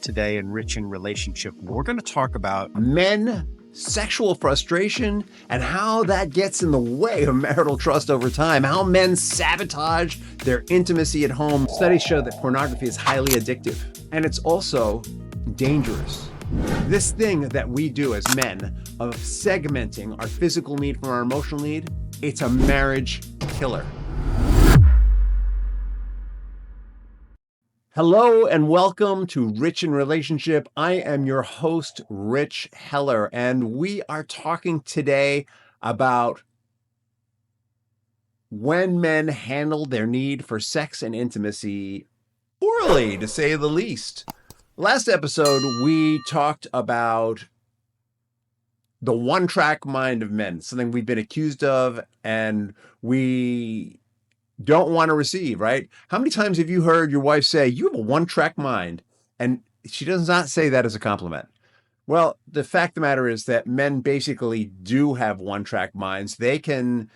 today in Rich in Relationship. We're going to talk about men, sexual frustration, and how that gets in the way of marital trust over time, how men sabotage their intimacy at home. Studies show that pornography is highly addictive, and it's also dangerous. This thing that we do as men of segmenting our physical need from our emotional need, it's a marriage killer. Hello and welcome to Rich in Relationship. I am your host, Rich Heller, and we are talking today about when men handle their need for sex and intimacy poorly, to say the least. Last episode, we talked about the one-track mind of men, something we've been accused of, and we don't want to receive, right? How many times have you heard your wife say, you have a one-track mind? And she does not say that as a compliment. Well, the fact of the matter is that men basically do have one-track minds. They can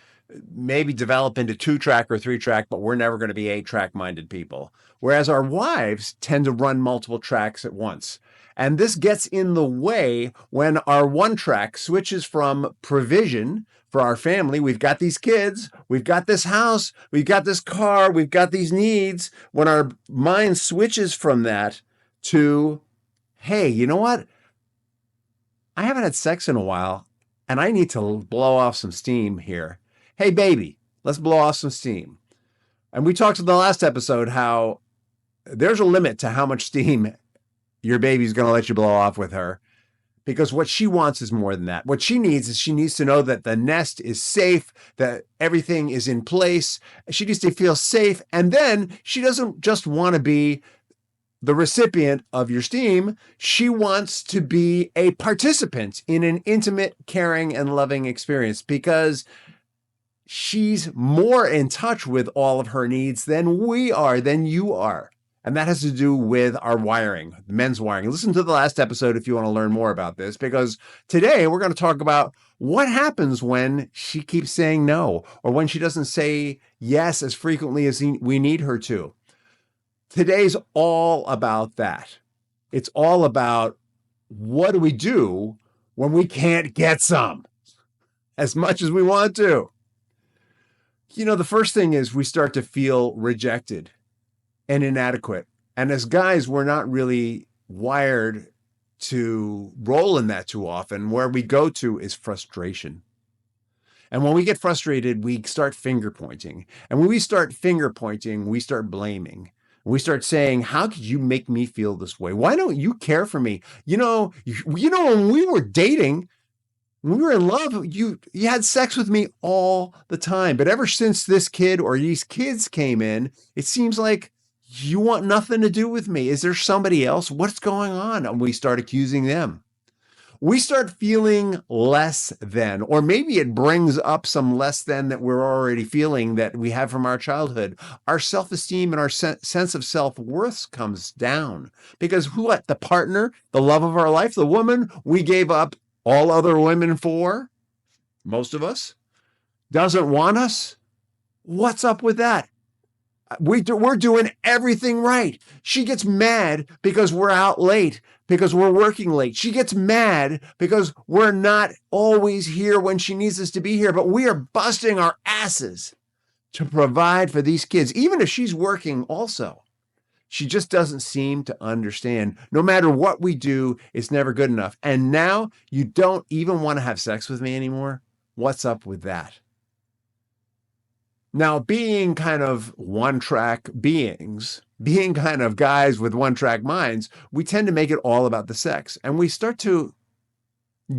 maybe develop into two-track or three-track, but we're never going to be eight-track minded people. Whereas our wives tend to run multiple tracks at once. And this gets in the way when our one track switches from provision for our family. We've got these kids, we've got this house, we've got this car, we've got these needs. When our mind switches from that to, hey, you know what? I haven't had sex in a while and I need to blow off some steam here. Hey, baby, let's blow off some steam. And we talked in the last episode how there's a limit to how much steam your baby's going to let you blow off with her, because what she wants is more than that. What she needs is she needs to know that the nest is safe, that everything is in place. She needs to feel safe. And then she doesn't just want to be the recipient of your steam. She wants to be a participant in an intimate, caring, and loving experience, because she's more in touch with all of her needs than we are, than you are. And that has to do with our wiring, men's wiring. Listen to the last episode if you want to learn more about this, because today we're going to talk about what happens when she keeps saying no, or when she doesn't say yes as frequently as we need her to. Today's all about that. It's all about, what do we do when we can't get some as much as we want to? You know, the first thing is we start to feel rejected and inadequate. And as guys, we're not really wired to roll in that too often. Where we go to is frustration. And when we get frustrated, we start finger pointing. And when we start finger pointing, we start blaming. We start saying, how could you make me feel this way? Why don't you care for me? You know, when we were dating, when we were in love, you had sex with me all the time. But ever since this kid or these kids came in, it seems like you want nothing to do with me. Is there somebody else? What's going on? And we start accusing them. We start feeling less than, or maybe it brings up some less than that we're already feeling that we have from our childhood. Our self-esteem and our sense of self-worth comes down, because what? The partner, the love of our life, the woman we gave up all other women for, most of us, doesn't want us. What's up with that? We're doing everything right. She gets mad because we're out late, because we're working late. She gets mad because we're not always here when she needs us to be here, but we are busting our asses to provide for these kids, even if she's working also. She just doesn't seem to understand. No matter what we do, it's never good enough. And now you don't even want to have sex with me anymore? What's up with that? Now, being kind of one-track beings, being kind of guys with one-track minds, we tend to make it all about the sex. And we start to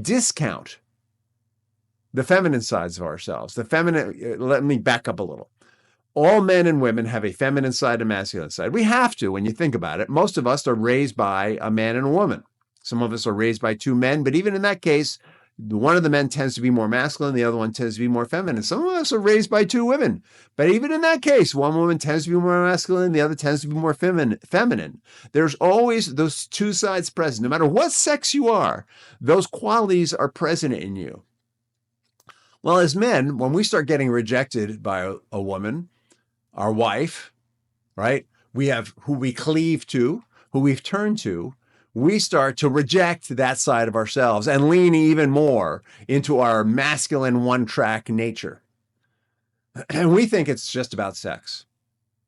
discount the feminine sides of ourselves. Let me back up a little. All men and women have a feminine side and masculine side. We have to, when you think about it. Most of us are raised by a man and a woman. Some of us are raised by two men, but even in that case, one of the men tends to be more masculine, the other one tends to be more feminine. Some of us are raised by two women, but even in that case, one woman tends to be more masculine, the other tends to be more feminine. There's always those two sides present. No matter what sex you are, those qualities are present in you. Well, as men, when we start getting rejected by a woman, our wife, right? We have who we cleave to, who we've turned to. we start to reject that side of ourselves and lean even more into our masculine one-track nature. And we think it's just about sex.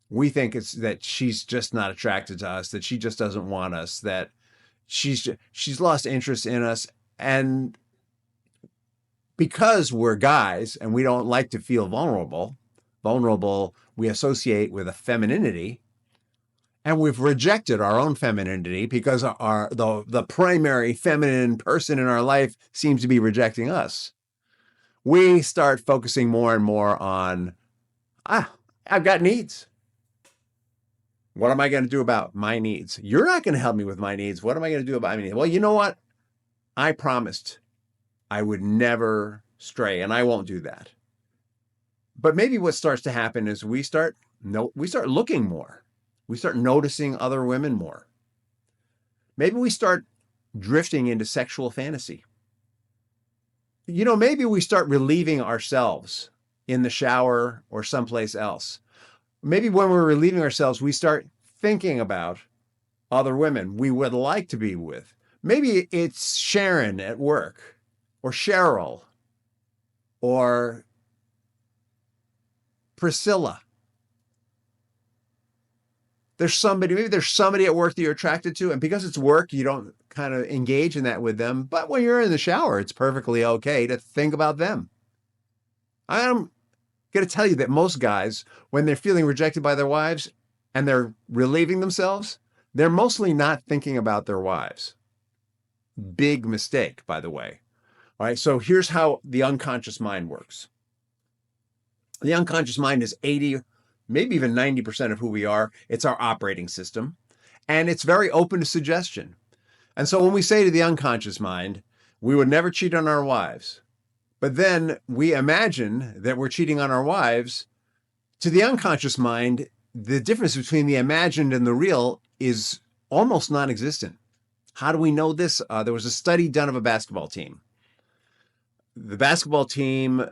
We think it's that she's just not attracted to us, that she just doesn't want us, that she's lost interest in us. And because we're guys and we don't like to feel vulnerable we associate with a femininity, and we've rejected our own femininity because the primary feminine person in our life seems to be rejecting us. We start focusing more and more on, I've got needs. What am I going to do about my needs? You're not going to help me with my needs. What am I going to do about my needs? Well, you know what? I promised I would never stray, and I won't do that. But maybe what starts to happen is we start looking more. We start noticing other women more. Maybe we start drifting into sexual fantasy. Maybe we start relieving ourselves in the shower or someplace else. Maybe when we're relieving ourselves, we start thinking about other women we would like to be with. Maybe it's Sharon at work, or Cheryl, or Priscilla. Maybe there's somebody at work that you're attracted to, and because it's work, you don't kind of engage in that with them. But when you're in the shower, it's perfectly okay to think about them. I'm going to tell you that most guys, when they're feeling rejected by their wives and they're relieving themselves, they're mostly not thinking about their wives. Big mistake, by the way. All right, so here's how the unconscious mind works. The unconscious mind is 80, maybe even 90% of who we are. It's our operating system, and it's very open to suggestion. And so when we say to the unconscious mind, we would never cheat on our wives, but then we imagine that we're cheating on our wives, to the unconscious mind, the difference between the imagined and the real is almost non-existent. How do we know this? There was a study done of a basketball team. The basketball team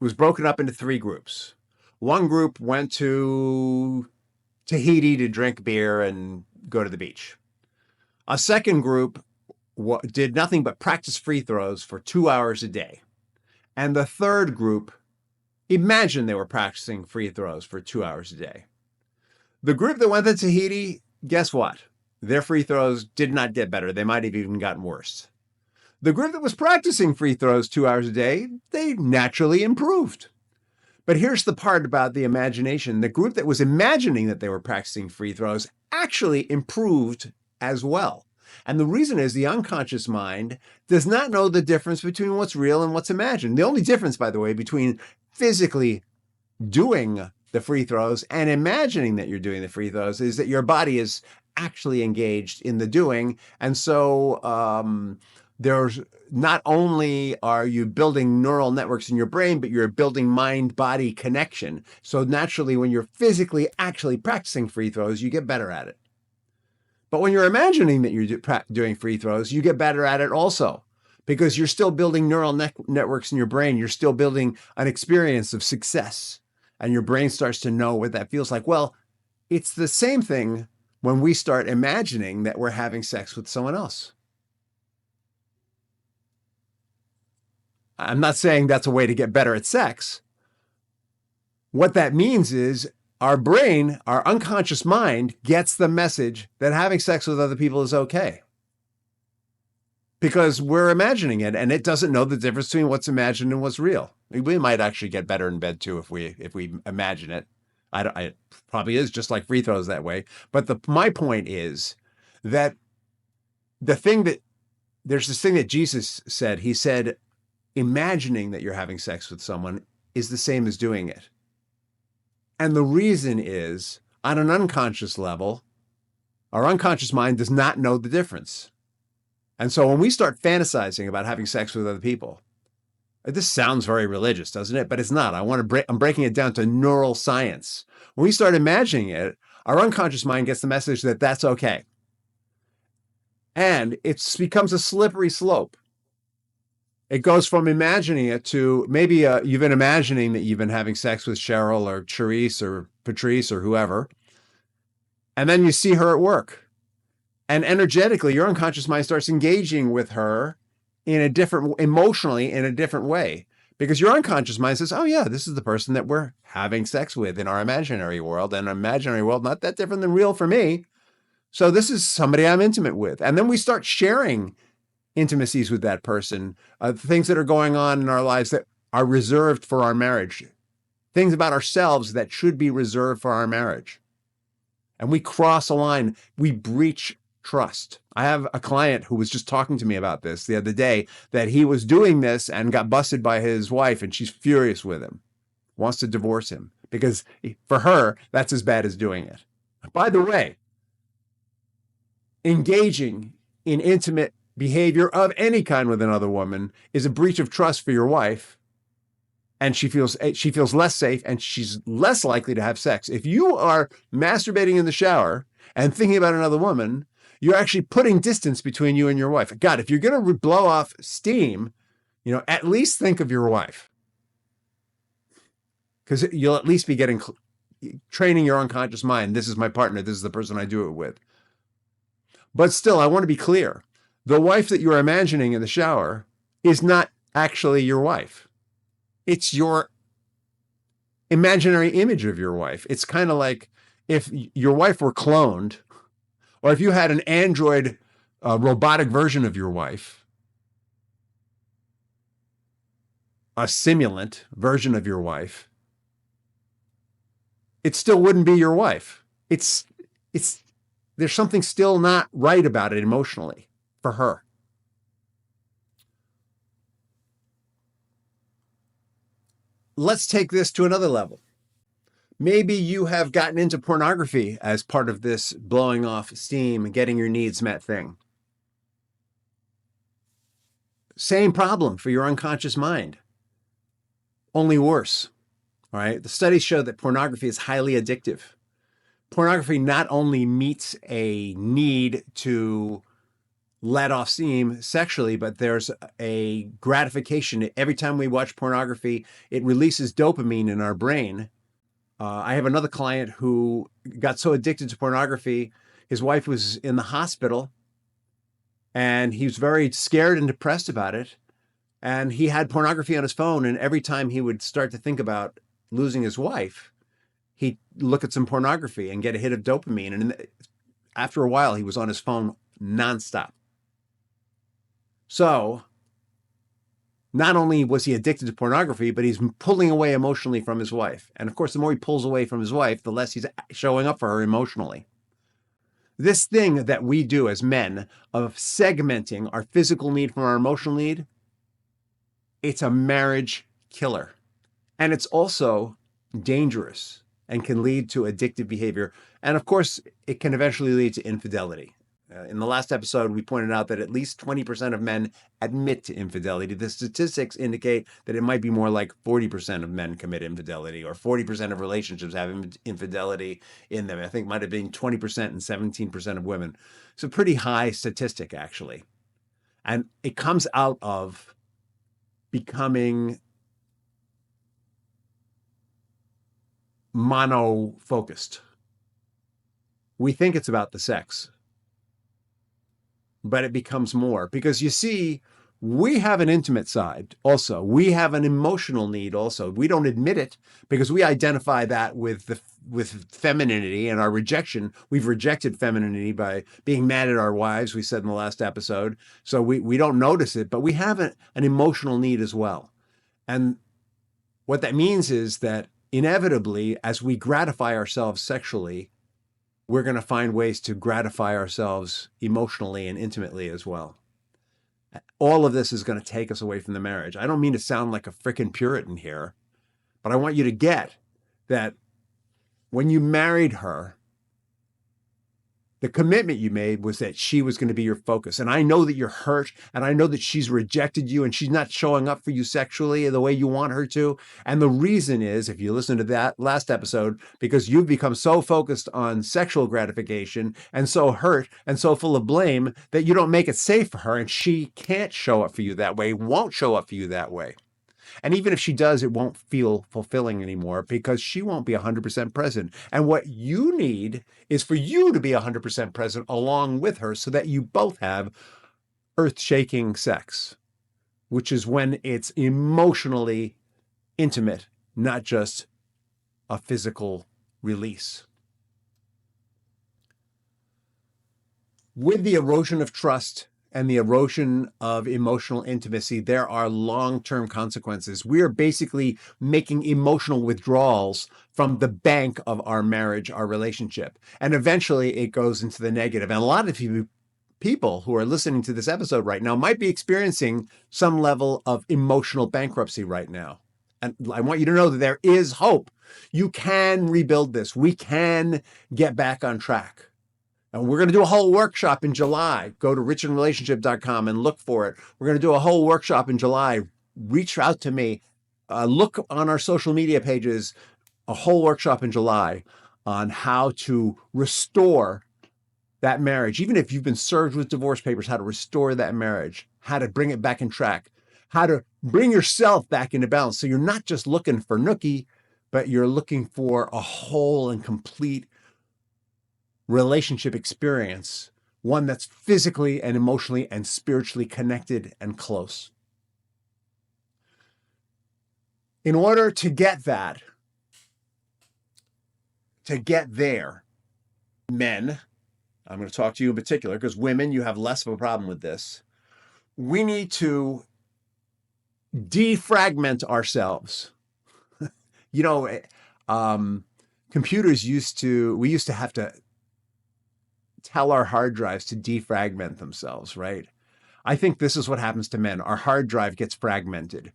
was broken up into 3 groups. One group went to Tahiti to drink beer and go to the beach. A second group did nothing but practice free throws for 2 hours a day. And the third group imagined they were practicing free throws for 2 hours a day. The group that went to Tahiti, guess what? Their free throws did not get better. They might have even gotten worse. The group that was practicing free throws 2 hours a day, they naturally improved. But here's the part about the imagination. The group that was imagining that they were practicing free throws actually improved as well. And the reason is the unconscious mind does not know the difference between what's real and what's imagined. The only difference, by the way, between physically doing the free throws and imagining that you're doing the free throws is that your body is actually engaged in the doing. And so there's not only are you building neural networks in your brain, but you're building mind-body connection. So naturally, when you're physically actually practicing free throws, you get better at it. But when you're imagining that you're doing free throws, you get better at it also, because you're still building neural networks in your brain. You're still building an experience of success, and your brain starts to know what that feels like. Well, it's the same thing when we start imagining that we're having sex with someone else. I'm not saying that's a way to get better at sex. What that means is our brain, our unconscious mind, gets the message that having sex with other people is okay. Because we're imagining it, and it doesn't know the difference between what's imagined and what's real. We might actually get better in bed too if we imagine it. It probably is just like free throws that way. But my point is that there's this thing that Jesus said. He said, imagining that you're having sex with someone is the same as doing it. And the reason is, on an unconscious level, our unconscious mind does not know the difference. And so when we start fantasizing about having sex with other people, this sounds very religious, doesn't it? But it's not. I'm breaking it down to neural science. When we start imagining it, our unconscious mind gets the message that that's okay. And it becomes a slippery slope. It goes from imagining it to maybe you've been imagining that you've been having sex with Cheryl or Charisse or Patrice or whoever. And then you see her at work. And energetically, your unconscious mind starts engaging with her emotionally in a different way. Because your unconscious mind says, oh yeah, this is the person that we're having sex with in our imaginary world. And imaginary world, not that different than real for me. So this is somebody I'm intimate with. And then we start sharing intimacies with that person, things that are going on in our lives that are reserved for our marriage, things about ourselves that should be reserved for our marriage. And we cross a line, we breach trust. I have a client who was just talking to me about this the other day, that he was doing this and got busted by his wife, and she's furious with him, wants to divorce him because for her, that's as bad as doing it. By the way, engaging in intimate behavior of any kind with another woman is a breach of trust for your wife, and she feels less safe, and she's less likely to have sex. If you are masturbating in the shower and thinking about another woman, you're actually putting distance between you and your wife. God, if you're going to blow off steam, at least think of your wife, because you'll at least be training your unconscious mind. This is my partner. This is the person I do it with. But still, I want to be clear. The wife that you're imagining in the shower is not actually your wife. It's your imaginary image of your wife. It's kind of like if your wife were cloned, or if you had an android robotic version of your wife, a simulant version of your wife, it still wouldn't be your wife. There's something still not right about it emotionally for her. Let's take this to another level. Maybe you have gotten into pornography as part of this blowing off steam and getting your needs met thing. Same problem for your unconscious mind, only worse. All right. The studies show that pornography is highly addictive. Pornography not only meets a need to let off steam sexually, but there's a gratification. Every time we watch pornography, it releases dopamine in our brain. I have another client who got so addicted to pornography, his wife was in the hospital, and he was very scared and depressed about it. And he had pornography on his phone, and every time he would start to think about losing his wife, he'd look at some pornography and get a hit of dopamine. And after a while, he was on his phone nonstop. So not only was he addicted to pornography, but he's pulling away emotionally from his wife. And of course, the more he pulls away from his wife, the less he's showing up for her emotionally. This thing that we do as men of segmenting our physical need from our emotional need, it's a marriage killer. And it's also dangerous and can lead to addictive behavior. And of course, it can eventually lead to infidelity. In the last episode, we pointed out that at least 20% of men admit to infidelity. The statistics indicate that it might be more like 40% of men commit infidelity, or 40% of relationships have infidelity in them. I think it might have been 20% and 17% of women. It's a pretty high statistic, actually. And it comes out of becoming mono-focused. We think it's about the sex, but it becomes more, because you see, we have an intimate side also. We have an emotional need also. We don't admit it because we identify that with femininity and our rejection. We've rejected femininity by being mad at our wives, we said in the last episode. So we don't notice it, but we have an emotional need as well. And what that means is that inevitably, as we gratify ourselves sexually, we're going to find ways to gratify ourselves emotionally and intimately as well. All of this is going to take us away from the marriage. I don't mean to sound like a frickin' Puritan here, but I want you to get that when you married her, the commitment you made was that she was going to be your focus. And I know that you're hurt, and I know that she's rejected you and she's not showing up for you sexually the way you want her to. And the reason is, if you listen to that last episode, because you've become so focused on sexual gratification and so hurt and so full of blame that you don't make it safe for her, and she can't show up for you that way, won't show up for you that way. And even if she does, it won't feel fulfilling anymore because she won't be 100% present. And what you need is for you to be 100% present along with her so that you both have earth-shaking sex, which is when it's emotionally intimate, not just a physical release. With the erosion of trust and the erosion of emotional intimacy, there are long-term consequences. We are basically making emotional withdrawals from the bank of our marriage, our relationship. And eventually it goes into the negative. And a lot of people who are listening to this episode right now might be experiencing some level of emotional bankruptcy right now. And I want you to know that there is hope. You can rebuild this. We can get back on track. And we're going to do a whole workshop in July. Go to richinrelationship.com and look for it. We're going to do a whole workshop in July. Reach out to me. Look on our social media pages, a whole workshop in July on how to restore that marriage. Even if you've been served with divorce papers, how to restore that marriage, how to bring it back in track, how to bring yourself back into balance. So you're not just looking for nookie, but you're looking for a whole and complete relationship experience, one that's physically and emotionally and spiritually connected and close. In order to get that, to get there, men, I'm going to talk to you in particular because women, you have less of a problem with this. We need to defragment ourselves. You know, computers we used to have to tell our hard drives to defragment themselves, right? I think this is what happens to men. Our hard drive gets fragmented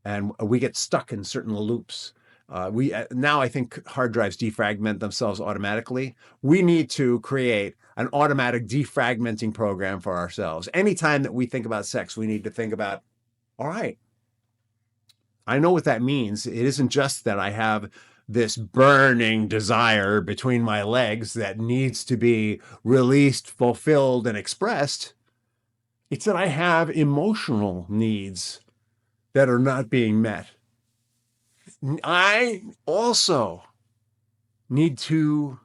and we get stuck in certain loops. Now I think hard drives defragment themselves automatically. We need to create an automatic defragmenting program for ourselves. Anytime that we think about sex, we need to think about, all right, I know what that means. It isn't just that I have this burning desire between my legs that needs to be released, fulfilled, and expressed. It's that I have emotional needs that are not being met. I also need to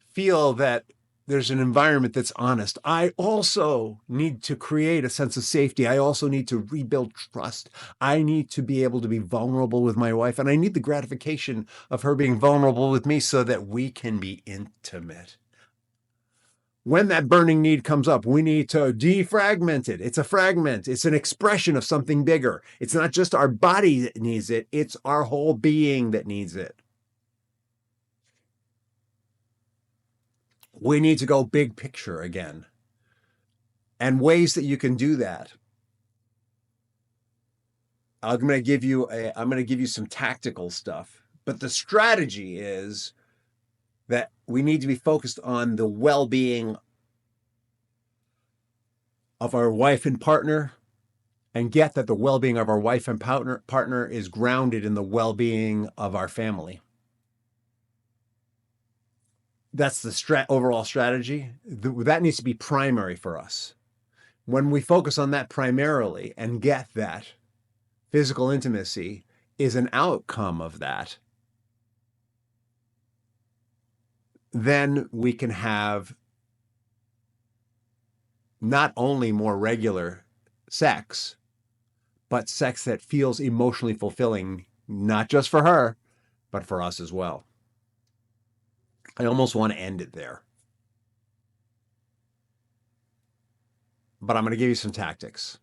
feel that there's an environment that's honest. I also need to create a sense of safety. I also need to rebuild trust. I need to be able to be vulnerable with my wife, and I need the gratification of her being vulnerable with me so that we can be intimate. When that burning need comes up, we need to defragment it. It's a fragment. It's an expression of something bigger. It's not just our body that needs it. It's our whole being that needs it. We need to go big picture again. And ways that you can do that. I'm going to give you some tactical stuff, but the strategy is that we need to be focused on the well-being of our wife and partner, and get that the well-being of our wife and partner is grounded in the well-being of our family. That's the overall strategy. That needs to be primary for us. When we focus on that primarily and get that physical intimacy is an outcome of that, then we can have not only more regular sex, but sex that feels emotionally fulfilling, not just for her, but for us as well. I almost want to end it there. But I'm going to give you some tactics.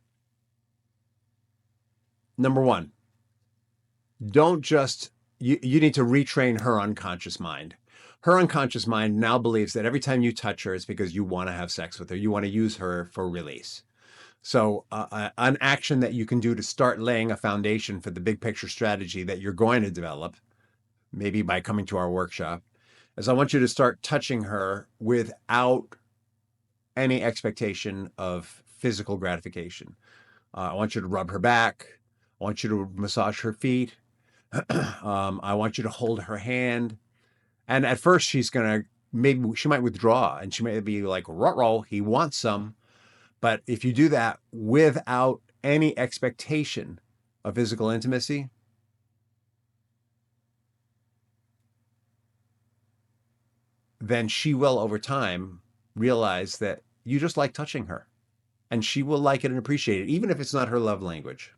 Number one, don't just, you need to retrain her unconscious mind. Her unconscious mind now believes that every time you touch her, it's because you want to have sex with her. You want to use her for release. So an action that you can do to start laying a foundation for the big picture strategy that you're going to develop, maybe by coming to our workshop, is I want you to start touching her without any expectation of physical gratification. I want you to rub her back. I want you to massage her feet. I want you to hold her hand. And at first maybe she might withdraw and she might be like, ruh-roh, he wants some. But if you do that without any expectation of physical intimacy, then she will, over time, realize that you just like touching her, and she will like it and appreciate it, even if it's not her love language.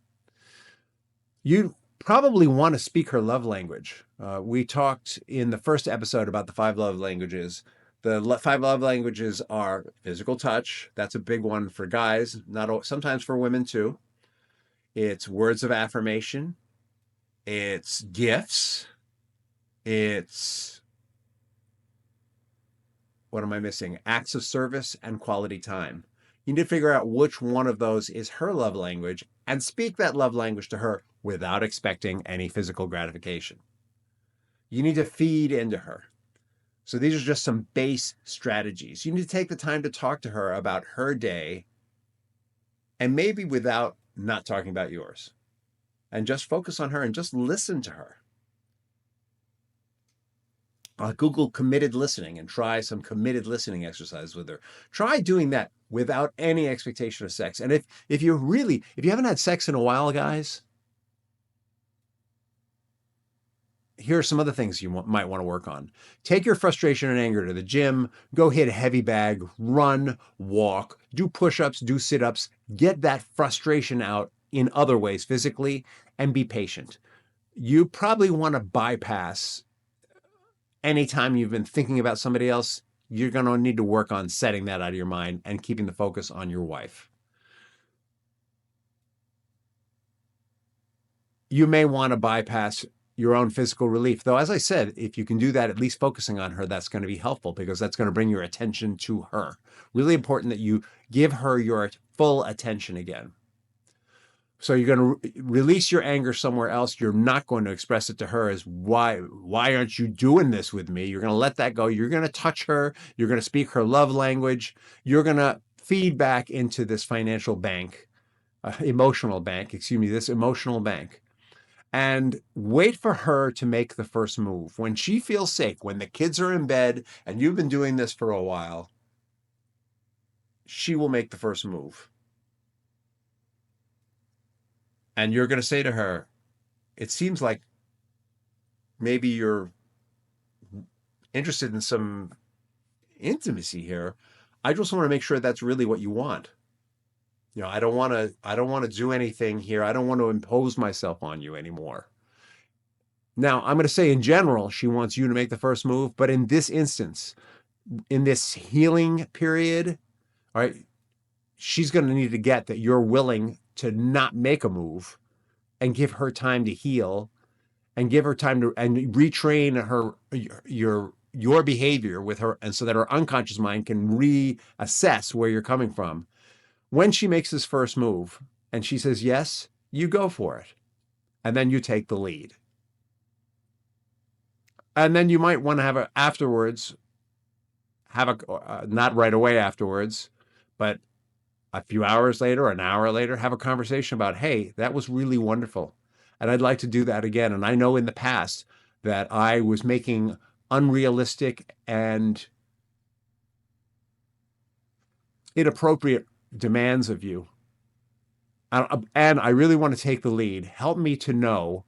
You probably want to speak her love language. We talked in the first episode about the 5 love languages. The 5 love languages are physical touch. That's a big one for guys, sometimes for women too. It's words of affirmation. It's gifts. It's, what am I missing? Acts of service and quality time. You need to figure out which one of those is her love language and speak that love language to her without expecting any physical gratification. You need to feed into her. So these are just some base strategies. You need to take the time to talk to her about her day, and maybe without not talking about yours, and just focus on her and just listen to her. Google committed listening and try some committed listening exercises with her. Try doing that without any expectation of sex. And if you haven't had sex in a while, guys, here are some other things you might want to work on. Take your frustration and anger to the gym, go hit a heavy bag, run, walk, do push-ups, do sit-ups, get that frustration out in other ways physically, and be patient. You probably want to bypass anytime you've been thinking about somebody else. You're going to need to work on setting that out of your mind and keeping the focus on your wife. You may want to bypass your own physical relief, though, as I said, if you can do that, at least focusing on her, that's going to be helpful, because that's going to bring your attention to her. Really important that you give her your full attention again. So you're going to release your anger somewhere else. You're not going to express it to her as, why aren't you doing this with me? You're going to let that go. You're going to touch her. You're going to speak her love language. You're going to feed back into this financial bank, this emotional bank, and wait for her to make the first move. When she feels safe, when the kids are in bed and you've been doing this for a while, she will make the first move. And you're going to say to her, it seems like maybe you're interested in some intimacy here. I just want to make sure that's really what you want. You know, I don't want to do anything here. I don't want to impose myself on you anymore. Now, I'm going to say in general, she wants you to make the first move, but in this instance, in this healing period, all right, she's going to need to get that you're willing to not make a move and give her time to heal, and give her time to and retrain her your behavior with her, and so that her unconscious mind can reassess where you're coming from. When she makes this first move and she says yes, you go for it, and then you take the lead. And then you might want to not right away afterwards, but a few hours later, an hour later, have a conversation about, hey, that was really wonderful, and I'd like to do that again. And I know in the past that I was making unrealistic and inappropriate demands of you. And I really want to take the lead. Help me to know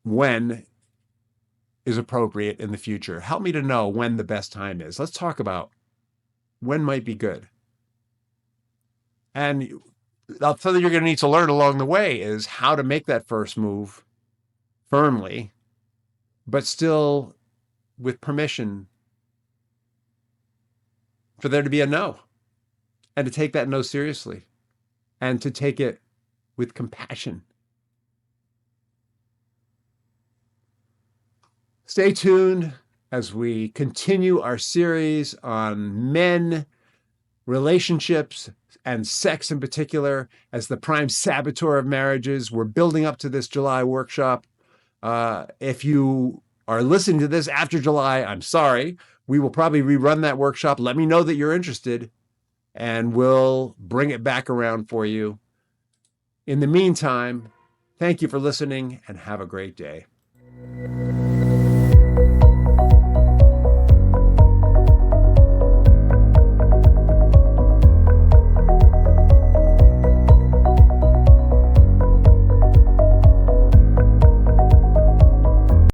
when is appropriate in the future. Help me to know when the best time is. Let's talk about when might be good. And something you're going to need to learn along the way is how to make that first move firmly, but still with permission for there to be a no, and to take that no seriously, and to take it with compassion. Stay tuned as we continue our series on men, relationships, and sex in particular, as the prime saboteur of marriages. We're building up to this July workshop. If you are listening to this after July, I'm sorry. We will probably rerun that workshop. Let me know that you're interested, and we'll bring it back around for you. In the meantime, thank you for listening, and have a great day.